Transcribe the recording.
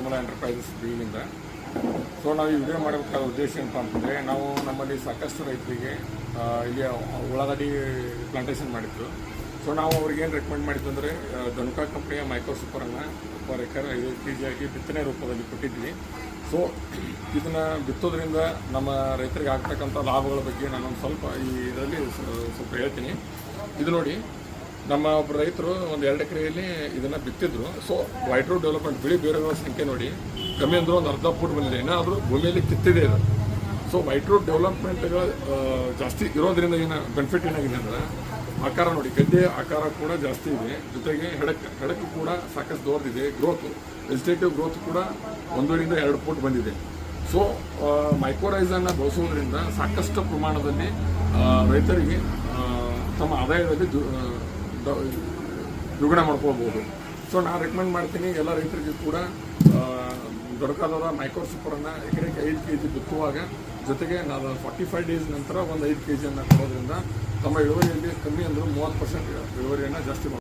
ನಿರ್ಮಲ enterprises ಬೀಳಿಂದ. So ನಾವು ಈ video ಮಾಡಬೇಕಾದ ಉದ್ದೇಶ ಏನಪ್ಪ ಅಂತಂದರೆ, ನಾವು ನಮ್ಮಲ್ಲಿ ಸಾಕಷ್ಟು ರೈತರಿಗೆ ಇಲ್ಲಿ ಉಳ್ಳಾಗಡ್ಡಿ ಪ್ಲಾಂಟೇಷನ್ ಮಾಡಿದ್ರು. ಸೊ ನಾವು ಅವ್ರಿಗೆ ಏನು ರೆಕಮೆಂಡ್ ಮಾಡಿದ್ದು ಅಂದರೆ, ಧನುಕಾ ಕಂಪ್ನಿಯ ಮೈಕ್ರೋ ಸೂಪರನ್ನು ಪರ್ ಎಕರ್ 5 kg ಆಗಿ ಬಿತ್ತನೆ ರೂಪದಲ್ಲಿ ಕೊಟ್ಟಿದ್ವಿ. ಸೊ ಇದನ್ನು ಬಿತ್ತೋದ್ರಿಂದ ನಮ್ಮ ರೈತರಿಗೆ ಆಗ್ತಕ್ಕಂಥ ಲಾಭಗಳ ಬಗ್ಗೆ ನಾನೊಂದು ಸ್ವಲ್ಪ ಈ ಇದರಲ್ಲಿ ಸ್ವಲ್ಪ ಹೇಳ್ತೀನಿ. ಇದು ನೋಡಿ, ನಮ್ಮ ಒಬ್ಬರು ರೈತರು ಒಂದು 2 ಎಕರೆಯಲ್ಲಿ ಇದನ್ನು ಬಿತ್ತಿದ್ರು. ಸೊ ವೈಟ್ ರೂಟ್ ಡೆವಲಪ್ಮೆಂಟ್ ಬಿಳಿ ಬೇರುಗಳ ಸಂಖ್ಯೆ ನೋಡಿ ಕಮ್ಮಿ ಅಂದರೂ ಒಂದು ಅರ್ಧ ಫುಟ್ ಬಂದಿದೆ, ಏನಾದರೂ ಭೂಮಿಯಲ್ಲಿ ಕಿತ್ತಿದೆ ಇದು. ಸೊ ವೈಟ್ ರೂಟ್ ಡೆವಲಪ್ಮೆಂಟ್ಗಳು ಜಾಸ್ತಿ ಇರೋದ್ರಿಂದ ಏನು ಬೆನಿಫಿಟ್ ಏನಾಗಿದೆ ಅಂದರೆ, ಆಕಾರ ನೋಡಿ, ಗಡ್ಡೆ ಆಕಾರ ಕೂಡ ಜಾಸ್ತಿ ಇದೆ, ಜೊತೆಗೆ ಹೆಡಕು ಕೂಡ ಸಾಕಷ್ಟು ದೊಡ್ಡದಿದೆ. ಗ್ರೋತ್, ವೆಜಿಟೇಟಿವ್ ಗ್ರೋತ್ ಕೂಡ 1.5 to 2 ಫುಟ್ ಬಂದಿದೆ. ಸೊ ಮೈಕ್ರೋರೈಸನ್ನು ಬಳಸುವುದರಿಂದ ಸಾಕಷ್ಟು ಪ್ರಮಾಣದಲ್ಲಿ ರೈತರಿಗೆ ತಮ್ಮ ಆದಾಯದಲ್ಲಿ ದ್ವಿಗುಣ ಮಾಡ್ಕೊಳ್ಬೋದು. ಸೊ ನಾನು ರೆಕಮೆಂಡ್ ಮಾಡ್ತೀನಿ ಎಲ್ಲ ರೈತರಿಗೆ ಕೂಡ ದೊರಕಾದ ಮೈಕ್ರೋ ಸೂಪರನ್ನು ಎಕರೆಗೆ 5 kg ಬಿತ್ತುವಾಗ, ಜೊತೆಗೆ ನಾವು 45 days ನಂತರ ಒಂದು 5 kg ಕೊಡೋದ್ರಿಂದ ತಮ್ಮ ಇಳುವರಿಯಲ್ಲಿ ಕಮ್ಮಿ ಅಂದರೂ 30% ಇಳುವರಿಯನ್ನು ಜಾಸ್ತಿ ಮಾಡ್ಬೋದು.